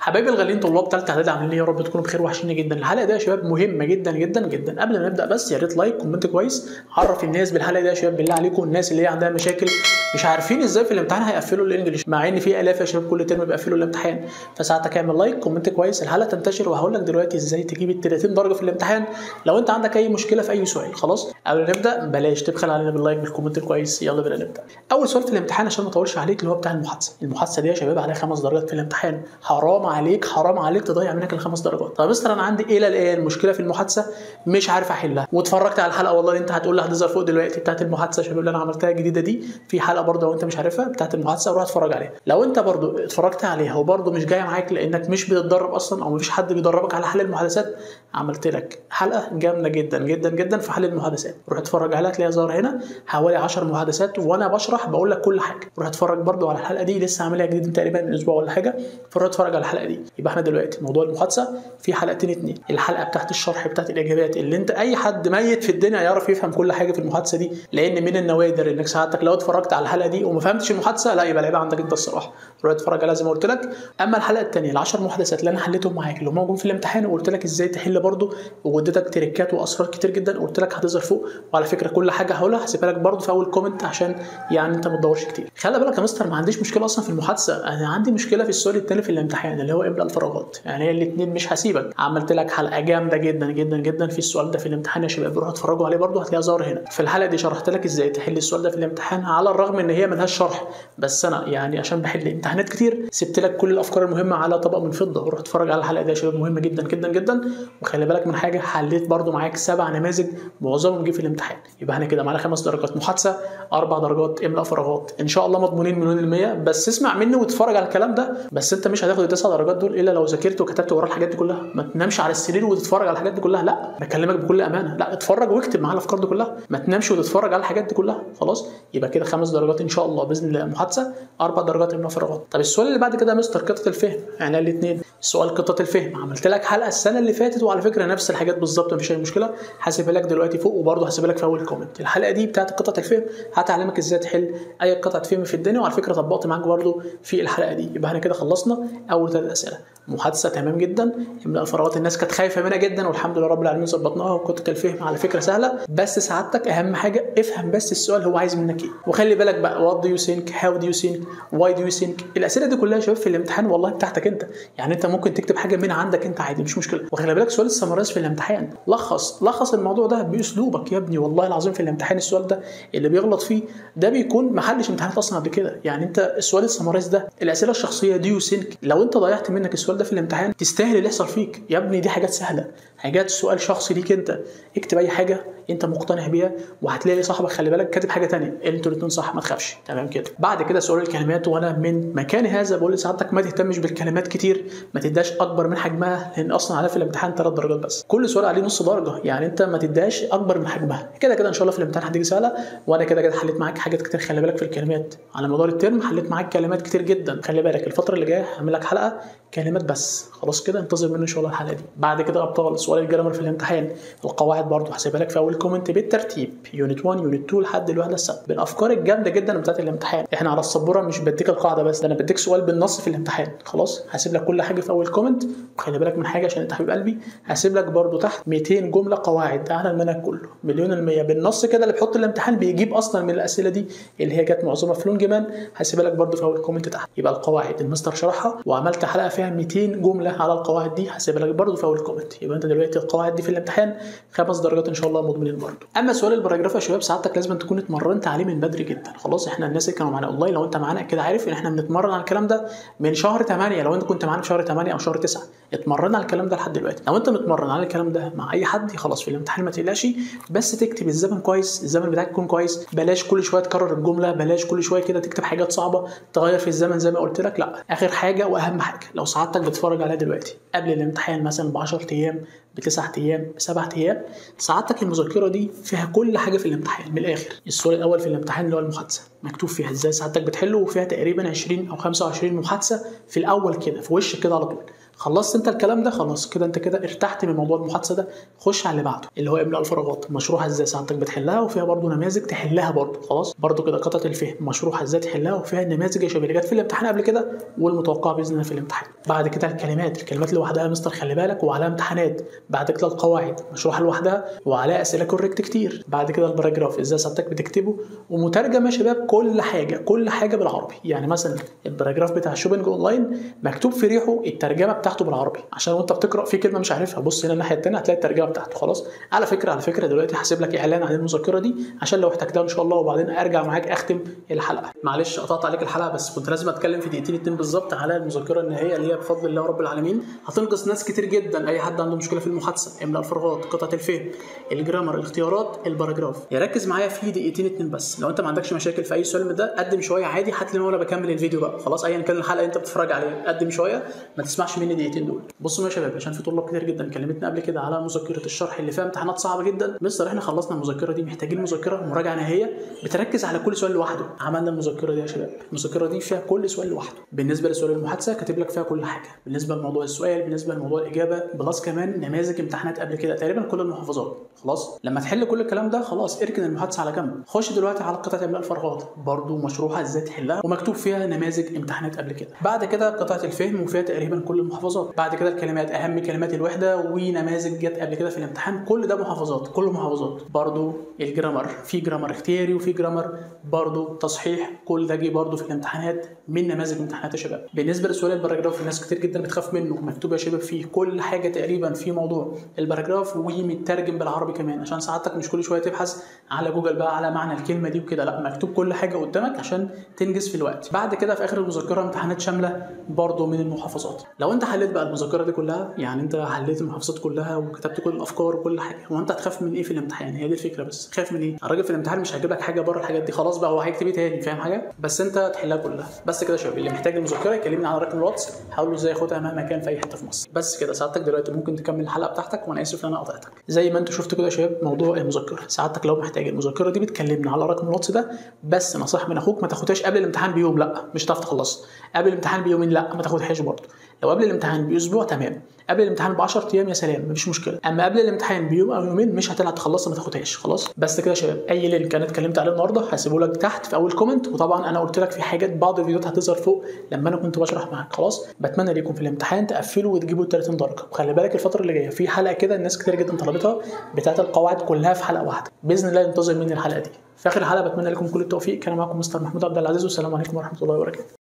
حبايبي الغاليين طلاب ثالثه اعدادي عاملين ايه؟ يا رب تكونوا بخير، وحشيني جدا. الحلقه دي يا شباب مهمه جدا جدا جدا. قبل ما نبدا بس يا ريت لايك كومنت كويس، عرف الناس بالحلقه دي يا شباب بالله عليكم. الناس اللي هي عندها مشاكل مش عارفين ازاي في الامتحان هيقفلوا الانجليش، مع ان في الاف يا شباب كل ترم بيقفلوا الامتحان. فساعتك اعمل لايك كومنت كويس، الحلقه تنتشر، وهقول لك دلوقتي ازاي تجيب ال 30 درجه في الامتحان لو انت عندك اي مشكله في اي سؤال. خلاص قبل ما نبدا بلاش تبخل علينا باللايك بالكومنت الكويس. يلا بينا نبدا. اول سؤال في الامتحان عشان ما اطولش عليك اللي هو بتاع المحادثه. المحادثه دي يا شباب عليها 5 درجات في الامتحان. حرام عليك حرام عليك تضيع منك ال5 درجات. طب مستر انا عندي الى الان مشكله في المحادثه مش عارف احلها، واتفرجت على الحلقه والله اللي انت هتقول لي هتظهر فوق دلوقتي بتاعت المحادثه يا شباب اللي انا عملتها الجديده دي. في حلقه برضه لو انت مش عارفها بتاعت المحادثه روح اتفرج عليها. لو انت برضه اتفرجت عليها وبرضه مش جايه معاك لانك مش بتتدرب اصلا او مفيش حد بيدربك على حل المحادثات، عملت لك حلقه جامده جدا جدا جدا في حل المحادثات. روح اتفرج عليها تلاقيها ظاهره هنا حوالي 10 محادثات وانا بشرح بقول لك كل حاجه. روح اتفرج برضه على الحلقه دي لسه عاملها جديد تقريبا من اسبوع ولا حاجه، فروح اتفرج على الحلقه دي. يبقى احنا دلوقتي موضوع المحادثه في حلقتين اتنين. الحلقه بتاعت الشرح بتاعت الاجابات اللي انت اي حد ميت في الدنيا يعرف يفهم كل حاجه في المحادثه دي، لان من النوادر انك ساعتك لو اتفرجت على الحلقه دي وما فهمتش المحادثه لا يبقى العيب عندك انت الصراحه. روح اتفرج عليها زي ما قلت لك. اما الحلقه الثانيه ال10 محادثات اللي انا حليتهم معاك اللي هم موجودين في الامتحان وقلت لك ازاي تحل برضه، واديتك تريكات واسرار كتير جدا قلت لك هتظهر فوق. وعلى فكره كل حاجه هقولها هسيبها لك برضه في اول كومنت عشان يعني انت ما تدورش كتير. خلي بالك يا مستر ما عنديش مشكله اصلا في المحادثه، انا عندي مشكله في السؤال الثاني في الامتحان اللي هو املا الفراغات. يعني هي الاثنين مش هسيبك. عملت لك حلقه جامده جدا جدا جدا في السؤال ده في الامتحان يا شباب، روحوا اتفرجوا عليه برضه هتلاقيها ظاهره هنا. في الحلقه دي شرحت لك ازاي تحل السؤال ده في الامتحان على الرغم ان هي ملهاش شرح، بس انا يعني عشان بحل امتحانات كتير سبت لك كل الافكار المهمه على طبق من فضه. روح اتفرج على الحلقه دي يا شباب مهمه جدا جدا جدا. وخلي بالك من حاجه، حليت برضه معاك 7 نماذج معظمهم جه في الامتحان. يبقى احنا كده معانا 5 درجات محادثه، 4 درجات املاء فراغات، ان شاء الله مضمونين مليون المية. بس اسمع مني واتفرج على الكلام ده، بس انت مش هتاخد ال9 درجات دول الا لو ذاكرت وكتبت ورا الحاجات دي كلها. ما تنامش على السرير وتتفرج على الحاجات دي كلها، لا بكلمك بكل امانه، لا اتفرج واكتب معايا الافكار دي كلها، ما تنامش وتتفرج على الحاجات دي كلها. خلاص يبقى كده 5 درجات ان شاء الله باذن الله محادثه، 4 درجات املاء فراغات. طب السؤال اللي بعد كده يا مستر قطه الفهم، يعني الاثنين السؤال قطه الفهم عملت لك حلقه السنه اللي فاتت وعلى فكره نفس الحاجات بالظبط مفيش اي مشكله، هسيبها لك دلوقتي فوق وبرضه هسيبها لك في اول كومنت. الحلقه دي بتاعت قطه الفهم هتعلمك ازاي تحل اي قطعه فهم في الدنيا، وعلى فكره طبقت معاك برضه في الحلقه دي. يبقى احنا كده خلصنا اول 3 اسئله. محادثه تمام جدا، املاء الفراغات الناس كانت خايفه منها جدا والحمد لله رب العالمين ظبطناها. وقطه الفهم على فكره سهله، بس سعادتك اهم حاجه افهم بس السؤال هو عايز منك ايه. وخلي بالك بقى وات دو يو ثينك، هاو دو يو ثينك، واي دو يو ثينك، الاسئله دي كلها يا شباب في الامتحان والله بتاعتك انت، يعني انت ممكن تكتب حاجه من عندك انت عادي مش مشكله. وخلي بالك سؤال السمرايز في الامتحان لخص الموضوع ده باسلوبك يا ابني، والله العظيم في الامتحان السؤال ده اللي بيغلط فيه ده بيكون ما حلش امتحانات اصلا قبل كده. يعني انت السؤال السمرايز ده الاسئله الشخصيه دو يو ثينك لو انت ضيعت منك السؤال ده في الامتحان تستاهل اللي يحصل فيك يا ابني. دي حاجات سهله، حاجات سؤال شخصي ليك انت، اكتب اي حاجه انت مقتنع بيها وهتلاقي صاحبك خلي بالك كاتب حاجه ثانيه، انتوا الاثنين صح ما تخافش. تمام كده. بعد كده سؤال الكلمات، وانا من مكان هذا بقول لسعادتك ما تهتمش بالكلمات كتير، ما تداش اكبر من حجمها لان اصلا عليها في الامتحان 3 درجات بس، كل سؤال عليه نص درجه، يعني انت ما تداش اكبر من حجمها. كده كده ان شاء الله في الامتحان هتيجي سهله. وانا كده كده حليت معاك حاجات كتير خلي بالك في الكلمات على مدار الترم، حليت معاك كلمات كتير جدا. خلي بالك الفتره اللي جايه هعمل لك حلقه كلمات بس، خلاص كده انتظر مني ان شاء الله الحلقه دي. بعد كده ابطال سؤال الجرامر في الامتحان، القواعد برضو هسيبها لك في اول كومنت بالترتيب، يونت 1 يونت 2 لحد الوحده السابعه، بالافكار الجامده جدا بتاعت الامتحان. احنا على السبوره مش بديك القاعده بس، ده انا بديك سؤال بالنص في الامتحان. خلاص هسيب لك كل حاجه في اول كومنت. وخلي بالك من حاجه عشان انت حبيب قلبي، هسيب لك برضو تحت 200 جمله قواعد اعلى المنهج كله مليون المية بالنص كده، اللي بيحط الامتحان بيجيب اصلا من الاسئله دي اللي هي جت معظمها في لون جمان، هسيبها لك برضو في اول كومنت تحت. يبقى القواعد المستر شرحها وعملت حلقه فيها 200 جمله على القواعد دي، هسيبها لك برضو في اول كومنت. يبقى انت دلوقتي القواعد دي في الامتحان 5 درجات ان شاء الله مضمونين برضو. اما سؤال الباراجراف يا شباب سعادتك لازم تكون اتمرنت عليه من بدري جدا. خلاص احنا الناس اللي كانوا معانا اونلاين لو انت معانا كده عارف ان احنا بنتمرن على الكلام ده من شهر 8. لو انت كنت معانا في شهر 8 او شهر 9 اتمرنا على الكلام ده لحد دلوقتي. لو انت متمرن على الكلام ده مع اي حد خلاص في الامتحان ما تقلقش، بس تكتب الزمن كويس، الزمن بتاعك يكون كويس، بلاش كل شويه تكرر الجمله، بلاش كل شويه كده تكتب حاجات صعبه تغير في الزمن زي ما قلت لك. لا اخر حاجه واهم حاجه لو سعادتك بتتفرج عليها دلوقتي قبل الامتحان مثلا ب 10 ايام ب9 ايام، ب7 ايام، سعادتك المذكره دي فيها كل حاجه في الامتحان من الاخر. السؤال الاول في الامتحان اللي هو المحادثه مكتوب فيها ازاي سعادتك بتحله، وفيها تقريبا 20 او 25 محادثه في الاول كده في وشك كده على طول. خلصت انت الكلام ده خلاص كده، انت كده ارتحت من موضوع المحادثه ده. خش على اللي بعده اللي هو املاء الفراغات، مشروحه ازاي سعادتك بتحلها، وفيها برده نماذج تحلها برده. خلاص برده كده قطعه الفهم مشروحه ازاي تحلها، وفيها النماذج يا شباب اللي جت في الامتحان قبل كده والمتوقعه باذن الله في الامتحان. بعد كده الكلمات لوحدها يا مستر خلي بالك، وعليها امتحانات. بعد كده القواعد مشروحه لوحدها وعليها اسئله كوريكت كتير. بعد كده الباراجراف ازاي سعادتك بتكتبه ومترجم يا شباب كل حاجه بالعربي. يعني مثلا الباراجراف بتاع شوبينج اونلاين مكتوب في ريحه الترجمه بتاعته بالعربي، عشان وانت بتقرا في كلمه مش عارفها بص هنا الناحيه الثانيه هتلاقي الترجمه بتاعته. خلاص على فكره دلوقتي هسيب لك اعلان عن المذكره دي عشان لو احتجتها ان شاء الله، وبعدين ارجع معاك اختم الحلقه. معلش قطعت عليك الحلقه، بس كنت لازم اتكلم في دقيقتين 2 بالظبط على المذكره النهائيه اللي هي بفضل الله رب العالمين هتنقذ ناس كتير جدا. اي حد عنده مشكله في المحادثه، املاء الفراغات، قطعه الفهم، الجرامر، الاختيارات، الباراجراف، يركز معايا في دقيقتين 2 بس. لو انت ما عندكش مشاكل في اي سؤال من ده قدم شويه عادي، هات لي وانا بكمل الفيديو بقى. خلاص ايا كان الحلقه انت بتتفرج عليها قدم شويه، ما تسمعش مني دقيقتين دول. بصوا يا شباب، عشان في طلاب كتير جدا كلمتنا قبل كده على مذكره الشرح اللي فيها امتحانات صعبه جدا. مستر احنا خلصنا المذكره دي، محتاجين مذكره مراجعه نهائيه بتركز على كل سؤال لوحده. عملنا المذكره دي يا شباب، المذكره دي فيها كل سؤال لوحده. بالنسبه لسؤال المحادثه كاتب لك فيها كل حاجه، بالنسبه لموضوع السؤال، بالنسبه لموضوع الاجابه، بلس كمان نماذج امتحانات قبل كده تقريبا كل المحافظات. خلاص لما تحل كل الكلام ده خلاص اركن المحادثه على جنب. خش دلوقتي على قطعه املاء الفراغات، برضو مشروحه ازاي تحلها ومكتوب فيها نماذج امتحانات قبل كده. بعد كده قطعه الفهم وفيها تقريبا كل المحافظات. بعد كده الكلمات، اهم كلمات الوحده ونماذج جت قبل كده في الامتحان، كل ده محافظات، كله محافظات. برضو الجرامر، في جرامر اختياري وفي جرامر برضو تصحيح، كل ده جه برضو في الامتحانات من نماذج امتحانات يا شباب. بالنسبه لسؤال الباراجراف الناس كتير جدا بتخاف منه، مكتوب يا شباب فيه كل حاجه تقريبا في موضوع الباراجراف ومترجم بالعربي كمان، عشان ساعتك مش كل شويه تبحث على جوجل بقى على معنى الكلمه دي وكده، لا مكتوب كل حاجه قدامك عشان تنجز في الوقت. بعد كده في اخر المذكره امتحانات شامله برضو من المحافظات. لو انت حليت بقى المذكره دي كلها، يعني انت حليت المحافظات كلها وكتبت كل الافكار وكل حاجه، هو انت هتخاف من ايه في الامتحان؟ هي دي الفكره. بس خايف من ايه؟ الراجل في الامتحان مش هيجيب لك حاجه بره الحاجات دي، خلاص بقى هو هيكتب ايه تاني؟ فاهم حاجه؟ بس انت تحلها كلها. بس كده يا شباب، اللي محتاج المذكره يكلمني على رقم الواتس هقول له ازاي ياخدها مهما كان في اي حته في مصر. بس كده سعادتك دلوقتي ممكن تكمل الحلقه بتاعتك، وانا اسف ان انا قطعتك. زي ما انتوا شفتوا كده يا شباب موضوع المذكره، سعادتك لو محتاج المذكره دي بتكلمني على رقم الواتس ده. بس نصيحه من اخوك، ما تاخدهاش قبل الامتحان بيوم، لا مش هتعرف تخلصها. قبل الامتحان بيومين لا ما تاخدهاش برضه. لو قبل الامتحان باسبوع تمام، قبل الامتحان ب10 ايام يا سلام مفيش مشكله، اما قبل الامتحان بيوم او يومين مش هتلحق تخلصها، ما تاخدهاش. خلاص بس كده يا شباب، اي لينك انا اتكلمت عليه النهارده هسيبه لك تحت في اول كومنت، وطبعا انا قلت لك في حاجات بعض الفيديوهات هتظهر فوق لما انا كنت بشرح معاك. خلاص بتمنى ليكم في الامتحان تقفلوا وتجيبوا 30 درجه. وخلي بالك الفتره اللي جايه في حلقه كده الناس كتير جدا طلبتها بتاعه القواعد كلها في حلقه واحده، باذن الله ينتظر مني الحلقه دي. في اخر الحلقه بتمنى لكم كل التوفيق. كان معكم مستر محمود عبد العزيز، والسلام عليكم ورحمه الله وبركاته.